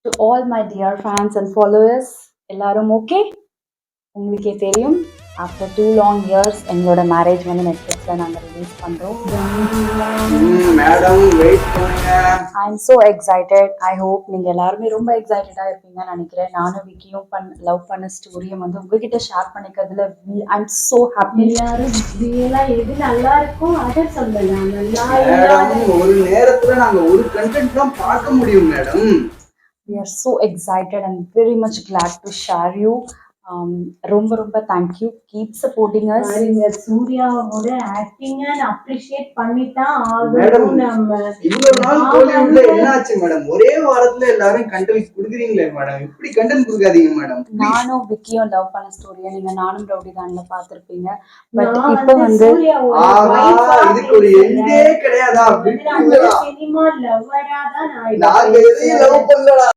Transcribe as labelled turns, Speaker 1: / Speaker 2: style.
Speaker 1: To all my dear fans and followers, எல்லாரும் okay? உங்களுக்கே தெரியும் ஆஃப்டர் 2 long years எங்களோட மேரேஜ் வந்து நெட்ஃப்ளிக்ஸில் நாங்கள் ரிலீஸ் பண்ணுறோம்.
Speaker 2: மேடம் வெயிட் பண்ணுங்க.
Speaker 1: ஐ am so excited. I hope நீங்கள் எல்லாருமே ரொம்ப எக்ஸைட்டடாக இருப்பீங்கன்னு நினைக்கிறேன். நானும் விக்கியும் லவ் பண்ண ஸ்டோரியை வந்து உங்ககிட்ட ஷேர் பண்ணிக்கிறதுல ஐ எம் ஸோ ஹாப்பி.
Speaker 3: எது நல்லா இருக்கும் அதை சொல்லலாம்.
Speaker 2: ஒரு நேரத்தில் நாங்கள் ஒரு கண்டென்ட் தான் பார்க்க முடியும் madam.
Speaker 1: We are so excited and very much glad to share you. ரொம்ப ரொம்ப தேங்க்யூ. Keep supporting us.
Speaker 3: சூர்யாவோட ஆக்டிங்க அப்ரிஷியேட் பண்ணிட்டான் ஆகணும். நம்ம
Speaker 2: இவ்வளவு நாள் கோலிவுட்ல என்ன ஆச்சு மேடம்? ஒரே வாரத்துல எல்லாரும் கண்டென்ட் குடுக்குறீங்களே மேடம். இப்படி கண்டென்ட் குடுக்காதீங்க மேடம்.
Speaker 1: நானும் விக்கியும் லவ் பண்ண ஸ்டோரியை நீங்க நானும் ரவுடி தான்ல பாத்திருப்பீங்க. பட் இப்போ வந்து
Speaker 2: இதுக்கு ஒரு எண்டே கிடையாதா?
Speaker 3: சினிமா லவ்வரா தான்
Speaker 2: நாங்க எதையும் லவ் பண்ணலடா.